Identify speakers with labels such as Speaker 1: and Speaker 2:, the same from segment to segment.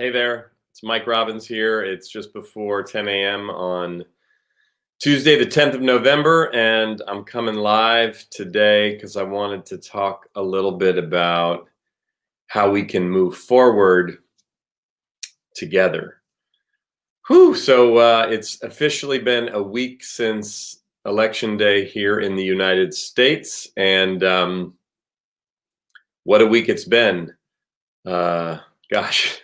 Speaker 1: Hey there, it's Mike Robbins here. It's just before 10 a.m. on Tuesday, the 10th of November, and I'm coming live today because I wanted to talk a little bit about how we can move forward together. So it's officially been a week since Election Day here in the United States, and what a week it's been. Gosh,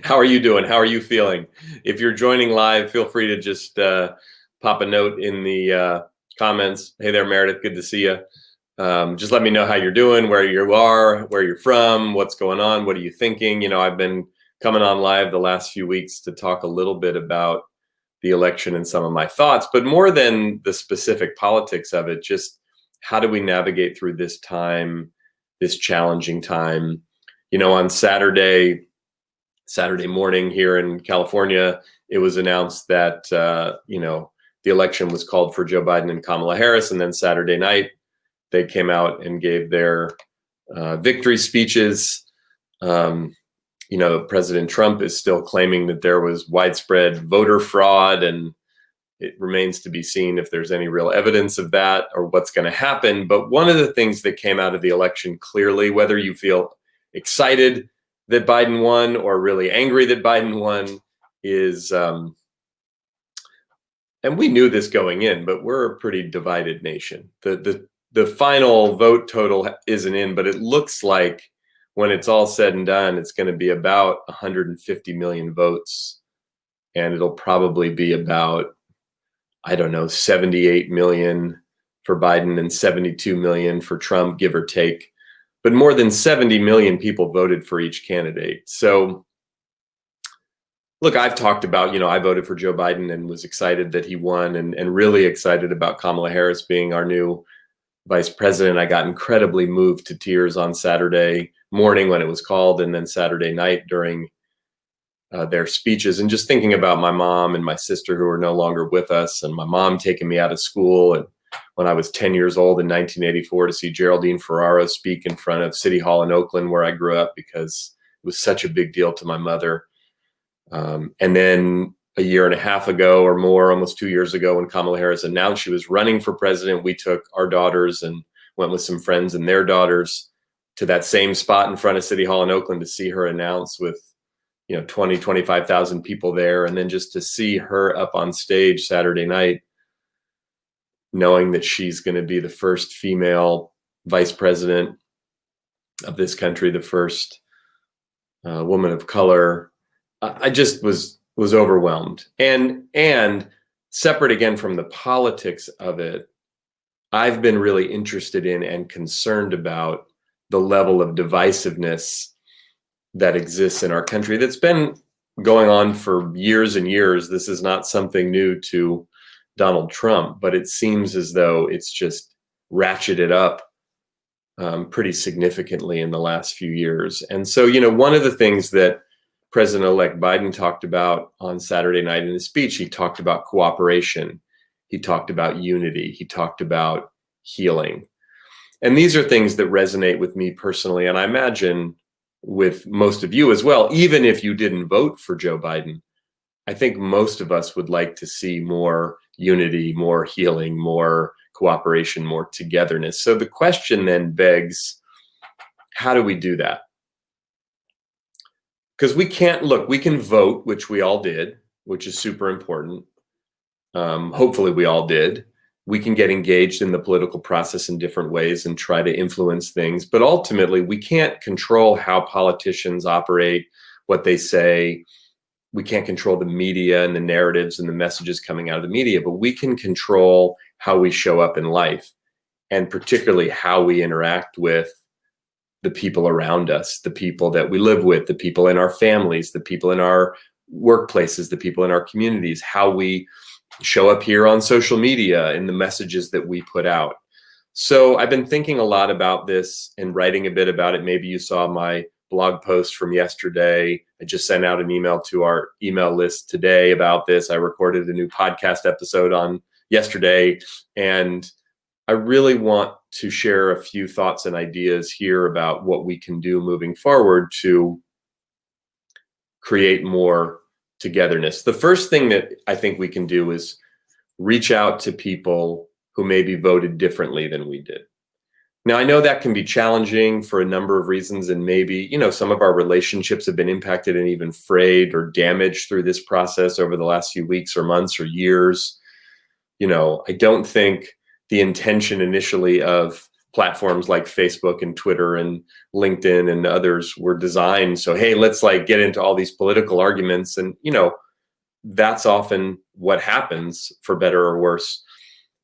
Speaker 1: how are you doing? How are you feeling? If you're joining live, feel free to just pop a note in the comments. Hey there, Meredith. Good to see you. Just let me know how you're doing, where you are, where you're from, what's going on, what are you thinking? I've been coming on live the last few weeks to talk a little bit about the election and some of my thoughts, but more than the specific politics of it, just how do we navigate through this time, this challenging time? On Saturday morning here in California, it was announced that, the election was called for Joe Biden and Kamala Harris. And then Saturday night, they came out and gave their victory speeches. President Trump is still claiming that there was widespread voter fraud, and it remains to be seen if there's any real evidence of that or what's going to happen. But one of the things that came out of the election clearly, whether you feel excited that Biden won or really angry that Biden won, is, and we knew this going in, but we're a pretty divided nation. The final vote total isn't in, but it looks like when it's all said and done, it's going to be about 150 million votes, and it'll probably be about, 78 million for Biden and 72 million for Trump, give or take. But more than 70 million people voted for each candidate. So, look, I've talked about, I voted for Joe Biden and was excited that he won, and really excited about Kamala Harris being our new vice president. I got incredibly moved to tears on Saturday morning when it was called, and then Saturday night during their speeches, and just thinking about my mom and my sister who are no longer with us, and my mom taking me out of school, and when I was 10 years old in 1984 to see Geraldine Ferraro speak in front of City Hall in Oakland, where I grew up, because it was such a big deal to my mother. And then a year and a half ago or more, almost 2 years ago, when Kamala Harris announced she was running for president, we took our daughters and went with some friends and their daughters to that same spot in front of City Hall in Oakland to see her announce with 20, 25,000 people there. And then just to see her up on stage Saturday night, knowing that she's going to be the first female vice president of this country, the first woman of color, I just was overwhelmed. And separate again from the politics of it, I've been really interested in and concerned about the level of divisiveness that exists in our country that's been going on for years and years. This is not something new to Donald Trump, but it seems as though it's just ratcheted up pretty significantly in the last few years. And so, one of the things that President-elect Biden talked about on Saturday night in his speech, he talked about cooperation. He talked about unity. He talked about healing. And these are things that resonate with me personally, and I imagine with most of you as well. Even if you didn't vote for Joe Biden, I think most of us would like to see more unity, more healing, more cooperation, more togetherness. So the question then begs, how do we do that? Because we can vote, which we all did, which is super important. Hopefully we all did. We can get engaged in the political process in different ways and try to influence things. But ultimately, we can't control how politicians operate, what they say. We can't control the media and the narratives and the messages coming out of the media, but we can control how we show up in life, and particularly how we interact with the people around us, the people that we live with, the people in our families, the people in our workplaces, the people in our communities, how we show up here on social media and the messages that we put out. So I've been thinking a lot about this and writing a bit about it. Maybe you saw my blog post from yesterday. I just sent out an email to our email list today about this. I recorded a new podcast episode on yesterday, and I really want to share a few thoughts and ideas here about what we can do moving forward to create more togetherness. The first thing that I think we can do is reach out to people who maybe voted differently than we did. Now, I know that can be challenging for a number of reasons, and maybe, some of our relationships have been impacted and even frayed or damaged through this process over the last few weeks or months or years. I don't think the intention initially of platforms like Facebook and Twitter and LinkedIn and others were designed so, hey, let's get into all these political arguments. And, that's often what happens, for better or worse.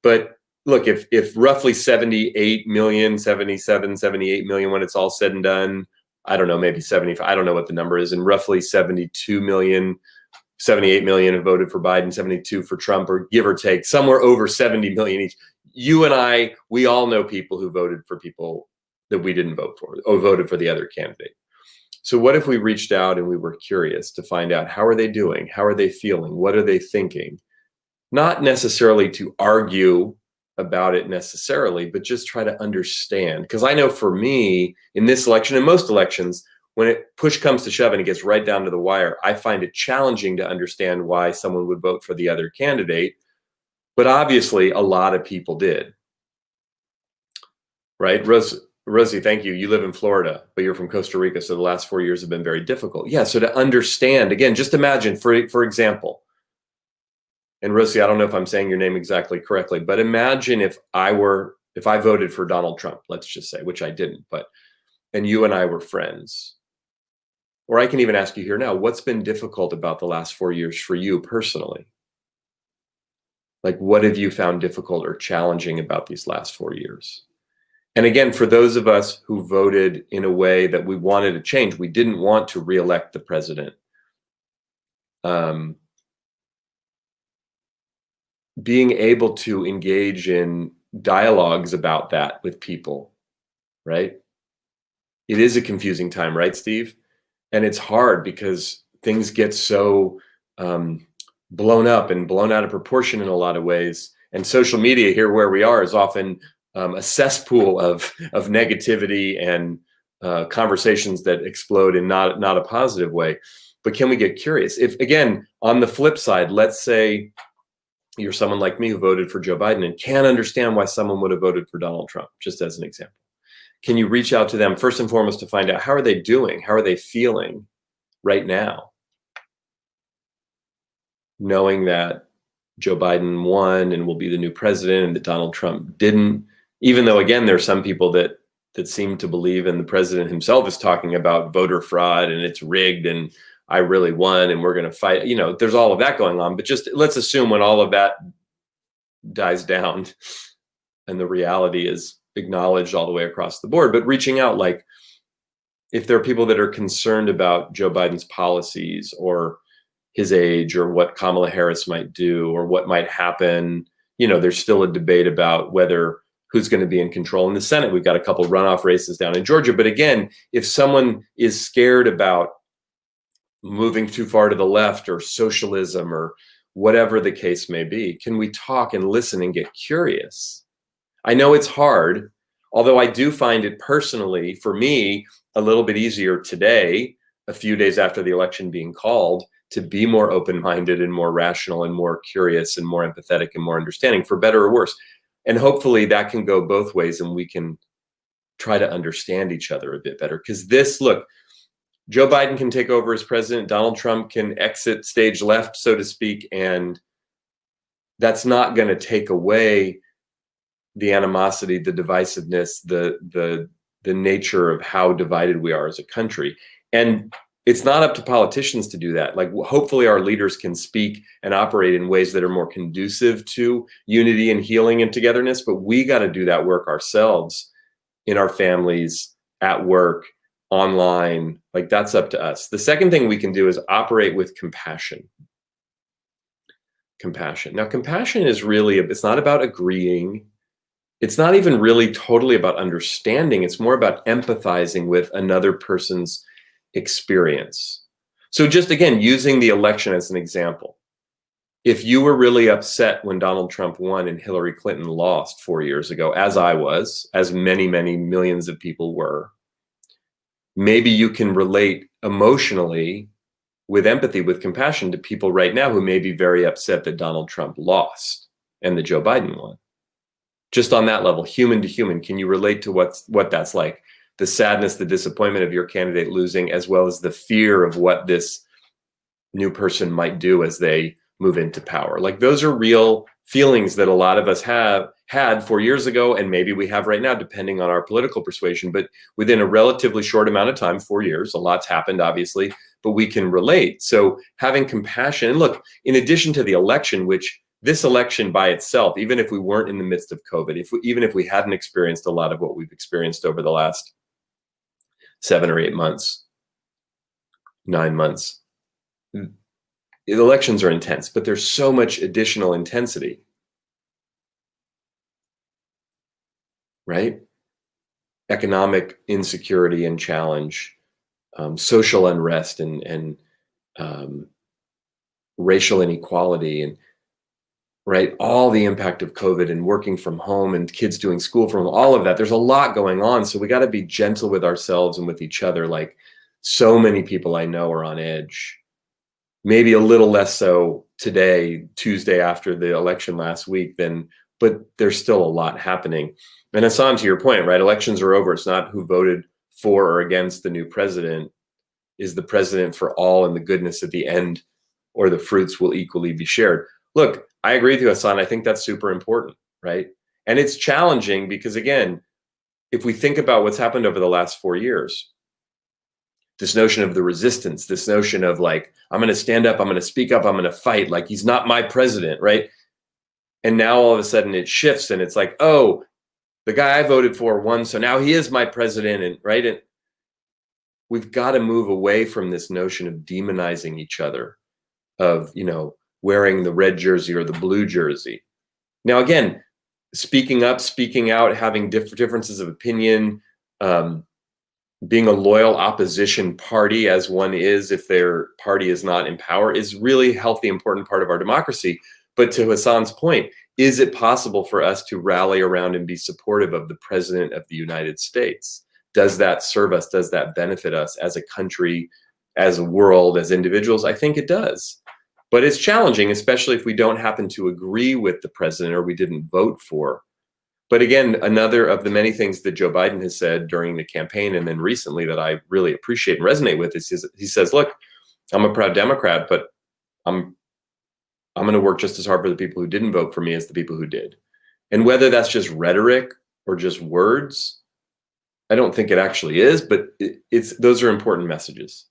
Speaker 1: But look, if roughly 78 million, 77, 78 million, when it's all said and done, I don't know, maybe 75, I don't know what the number is, and roughly 72 million, 78 million have voted for Biden, 72 for Trump, or give or take, somewhere over 70 million each. You and I, we all know people who voted for people that we didn't vote for, or voted for the other candidate. So what if we reached out and we were curious to find out, how are they doing? How are they feeling? What are they thinking? Not necessarily to argue about it necessarily, but just try to understand. Because I know for me, in this election and most elections, when push comes to shove and it gets right down to the wire, I find it challenging to understand why someone would vote for the other candidate. But obviously, a lot of people did. Right? Rosie, thank you. You live in Florida, but you're from Costa Rica, so the last 4 years have been very difficult. Yeah, so to understand, again, just imagine, for example, and Rosie, I don't know if I'm saying your name exactly correctly, but imagine if I voted for Donald Trump, let's just say, which I didn't, and you and I were friends. Or I can even ask you here now, what's been difficult about the last 4 years for you personally? What have you found difficult or challenging about these last 4 years? And again, for those of us who voted in a way that we wanted to change, we didn't want to reelect the president. Being able to engage in dialogues about that with people, right? It is a confusing time, right, Steve? And it's hard because things get so blown up and blown out of proportion in a lot of ways. And social media here where we are is often a cesspool of negativity and conversations that explode in not a positive way. But can we get curious? If, again, on the flip side, let's say you're someone like me who voted for Joe Biden and can't understand why someone would have voted for Donald Trump, just as an example. Can you reach out to them first and foremost to find out, how are they doing? How are they feeling right now? Knowing that Joe Biden won and will be the new president and that Donald Trump didn't, even though, again, there are some people that seem to believe, and the president himself is talking about voter fraud and it's rigged and I really won and we're going to fight. There's all of that going on. But just let's assume when all of that dies down and the reality is acknowledged all the way across the board, but reaching out, if there are people that are concerned about Joe Biden's policies or his age or what Kamala Harris might do or what might happen, there's still a debate about who's going to be in control in the Senate. We've got a couple runoff races down in Georgia. But again, if someone is scared about moving too far to the left or socialism or whatever the case may be, can we talk and listen and get curious? I know it's hard, although I do find it personally, for me, a little bit easier today, a few days after the election being called, to be more open-minded and more rational and more curious and more empathetic and more understanding, for better or worse. And hopefully that can go both ways and we can try to understand each other a bit better. Because look, Joe Biden can take over as president, Donald Trump can exit stage left, so to speak, and that's not going to take away the animosity, the divisiveness, the nature of how divided we are as a country. And it's not up to politicians to do that. Hopefully our leaders can speak and operate in ways that are more conducive to unity and healing and togetherness, but we got to do that work ourselves in our families, at work, online. That's up to us. The second thing we can do is operate with compassion. Compassion. Now, compassion is really, it's not about agreeing. It's not even really totally about understanding. It's more about empathizing with another person's experience. So just, again, using the election as an example. If you were really upset when Donald Trump won and Hillary Clinton lost 4 years ago, as I was, as many, many millions of people were, maybe you can relate emotionally with empathy, with compassion to people right now who may be very upset that Donald Trump lost and that Joe Biden won. Just on that level, human to human, can you relate to what that's like? The sadness, the disappointment of your candidate losing, as well as the fear of what this new person might do as they move into power. Like, those are real feelings that a lot of us have had 4 years ago, and maybe we have right now, depending on our political persuasion. But within a relatively short amount of time, 4 years, a lot's happened, obviously, but we can relate. So having compassion, and look, in addition to the election, which this election by itself, even if we weren't in the midst of COVID, even if we hadn't experienced a lot of what we've experienced over the last 7 or 8 months, 9 months, elections are intense, but there's so much additional intensity, right? Economic insecurity and challenge, social unrest, and racial inequality, and right, all the impact of COVID and working from home and kids doing school from home, all of that. There's a lot going on. So we got to be gentle with ourselves and with each other. Like, so many people I know are on edge. Maybe a little less so today, Tuesday after the election last week, but there's still a lot happening. And Hassan, to your point, right? Elections are over. It's not who voted for or against the new president. Is the president for all, and the goodness at the end, or the fruits will equally be shared? Look, I agree with you, Hassan. I think that's super important, right? And it's challenging because, again, if we think about what's happened over the last 4 years, this notion of the resistance, this notion of like, I'm going to stand up, I'm going to speak up, I'm going to fight, like he's not my president, right? And now all of a sudden it shifts and it's like, oh, the guy I voted for won, so now he is my president, and right? And we've got to move away from this notion of demonizing each other, of, wearing the red jersey or the blue jersey. Now, again, speaking up, speaking out, having differences of opinion, being a loyal opposition party, as one is if their party is not in power, is really healthy, important part of our democracy. But to Hassan's point, is it possible for us to rally around and be supportive of the president of the United States? Does that serve us? Does that benefit us as a country, as a world, as individuals? I think it does. But it's challenging, especially if we don't happen to agree with the president or we didn't vote for. But again, another of the many things that Joe Biden has said during the campaign and then recently that I really appreciate and resonate with is he says, look, I'm a proud Democrat, but I'm going to work just as hard for the people who didn't vote for me as the people who did. And whether that's just rhetoric or just words, I don't think it actually is, but those are important messages.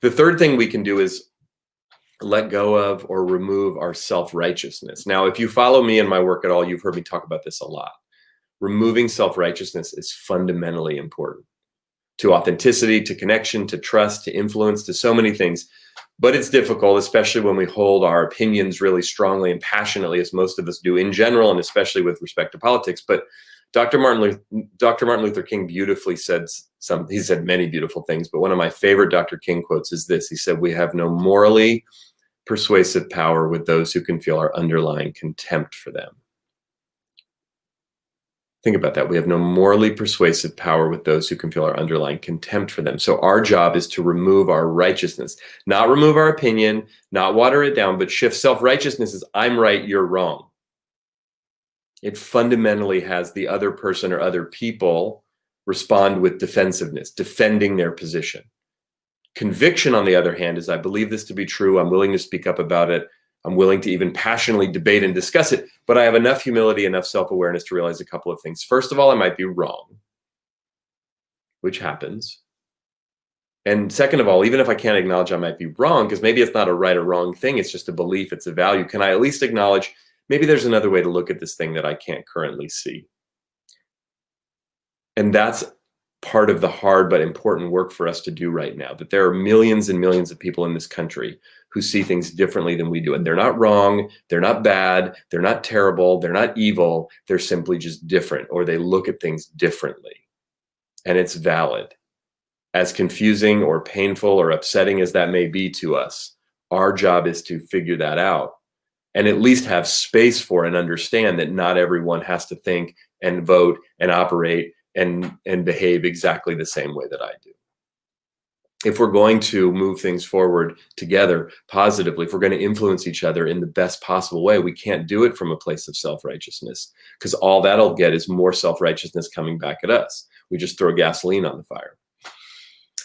Speaker 1: The third thing we can do is let go of or remove our self-righteousness. Now, if you follow me in my work at all, you've heard me talk about this a lot. Removing self-righteousness is fundamentally important to authenticity, to connection, to trust, to influence, to so many things. But it's difficult, especially when we hold our opinions really strongly and passionately, as most of us do in general, and especially with respect to politics. But Dr. Martin Luther King beautifully said he said many beautiful things, but one of my favorite Dr. King quotes is this. He said, "We have no morally persuasive power with those who can feel our underlying contempt for them." Think about that. We have no morally persuasive power with those who can feel our underlying contempt for them. So our job is to remove our righteousness, not remove our opinion, not water it down, but shift. Self-righteousness is I'm right, you're wrong. It fundamentally has the other person or other people respond with defensiveness, defending their position. Conviction, on the other hand, is I believe this to be true. I'm willing to speak up about it. I'm willing to even passionately debate and discuss it, but I have enough humility, enough self-awareness to realize a couple of things. First of all, I might be wrong, which happens. And second of all, even if I can't acknowledge I might be wrong, because maybe it's not a right or wrong thing, it's just a belief, it's a value, can I at least acknowledge maybe there's another way to look at this thing that I can't currently see? And that's part of the hard but important work for us to do right now, that there are millions and millions of people in this country who see things differently than we do. And they're not wrong, they're not bad, they're not terrible, they're not evil, they're simply just different, or they look at things differently. And it's valid. As confusing or painful or upsetting as that may be to us, our job is to figure that out and at least have space for and understand that not everyone has to think and vote and operate and behave exactly the same way that I do. if we're going to move things forward together positively, if we're going to influence each other in the best possible way, we can't do it from a place of self-righteousness, because all that'll get is more self-righteousness coming back at us. We just throw gasoline on the fire.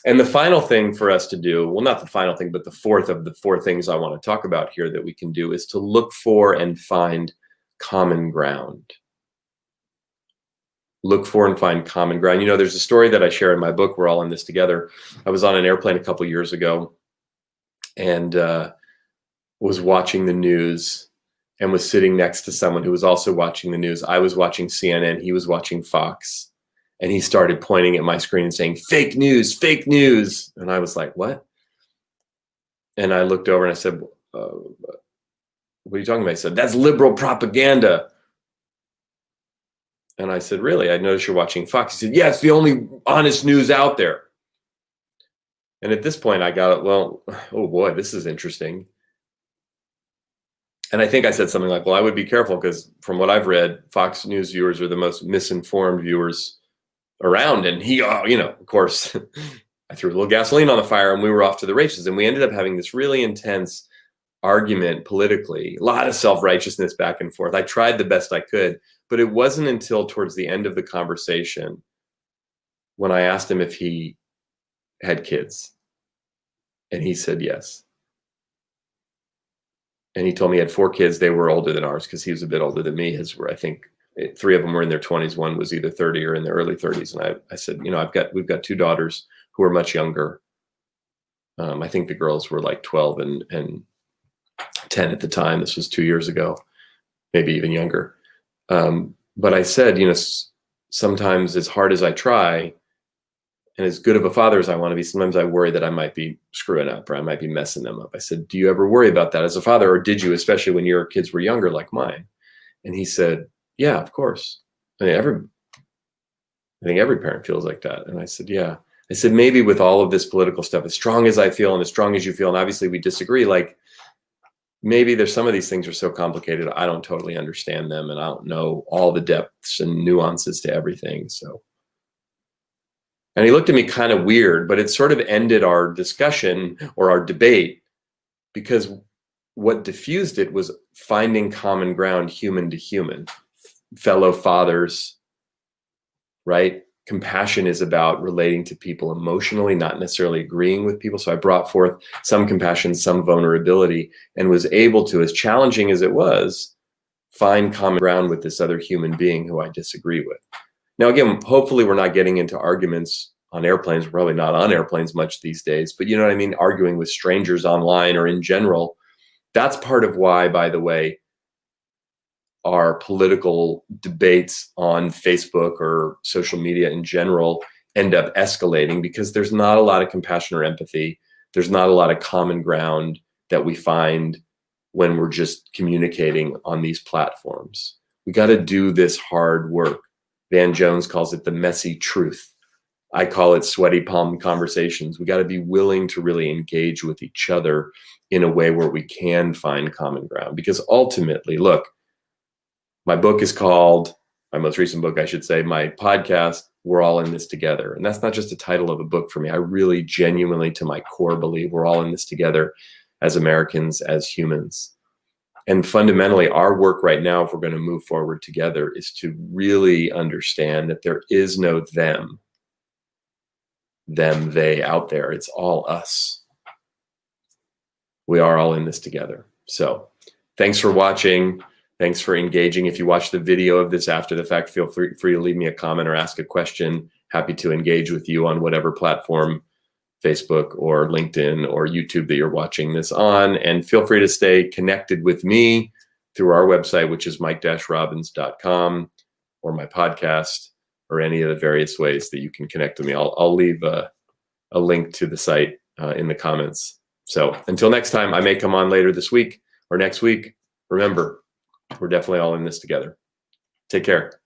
Speaker 1: And the final thing for us to do, well, not the final thing, but the fourth of the four things I want to talk about here that we can do, is to look for and find common ground. Look for and find common ground. You know, there's a story that I share in my book, We're All in This Together. I was on an airplane a couple years ago and was watching the news and was sitting next to someone who was also watching the news. I was watching CNN, he was watching Fox, and he started pointing at my screen and saying, "Fake news, fake news." And I was like, "What?" And I looked over and I said, "What are you talking about?" He said, "That's liberal propaganda." And I said, "Really? I noticed you're watching Fox." He said, "Yeah, it's the only honest news out there." And at this point I got, well, oh boy, this is interesting. And I think I said something like, well, I would be careful, because from what I've read, Fox News viewers are the most misinformed viewers around. And he, you know, of course, I threw a little gasoline on the fire and we were off to the races. And we ended up having this really intense argument politically, a lot of self-righteousness back and forth. I tried the best I could, but it wasn't until towards the end of the conversation when I asked him if he had kids, and he said yes. And he told me he had 4 kids. They were older than ours, because he was a bit older than me. His were, I think, 3 of them were in their 20s. One was either 30 or in their early 30s. And I said, you know, we've got 2 daughters who are much younger. I think the girls were like 12 and 10 at the time. This was 2 years ago, maybe even younger. But I said, you know, sometimes as hard as I try and as good of a father as I want to be, sometimes I worry that I might be screwing up or I might be messing them up. I said, do you ever worry about that as a father, or did you, especially when your kids were younger like mine? And he said, yeah, of course. I mean, I think every parent feels like that. And I said, yeah. I said, maybe with all of this political stuff, as strong as I feel and as strong as you feel, and obviously we disagree, like maybe there's some of these things are so complicated, I don't totally understand them, and I don't know all the depths and nuances to everything. So, and he looked at me kind of weird, but it sort of ended our discussion or our debate, because what diffused it was finding common ground, human to human, fellow fathers, right? Compassion is about relating to people emotionally, not necessarily agreeing with people. So I brought forth some compassion, some vulnerability, and was able to, as challenging as it was, find common ground with this other human being who I disagree with. Now, again, hopefully we're not getting into arguments on airplanes. We're probably not on airplanes much these days, but you know what I mean? Arguing with strangers online or in general. That's part of why, by the way, our political debates on Facebook or social media in general end up escalating, because there's not a lot of compassion or empathy. There's not a lot of common ground that we find when we're just communicating on these platforms. We got to do this hard work. Van Jones calls it the messy truth. I call it sweaty palm conversations. We got to be willing to really engage with each other in a way where we can find common ground, because ultimately, look, my book is called, my most recent book, I should say, my podcast, We're All in This Together. And that's not just a title of a book for me. I really genuinely, to my core, believe we're all in this together as Americans, as humans. And fundamentally, our work right now, if we're going to move forward together, is to really understand that there is no them, they out there. It's all us. We are all in this together. So thanks for watching. Thanks for engaging. If you watch the video of this after the fact, feel free to leave me a comment or ask a question. Happy to engage with you on whatever platform, Facebook or LinkedIn or YouTube, that you're watching this on. And feel free to stay connected with me through our website, which is mike-robbins.com, or my podcast, or any of the various ways that you can connect with me. I'll leave a link to the site in the comments. So until next time, I may come on later this week or next week. Remember, we're definitely all in this together. Take care.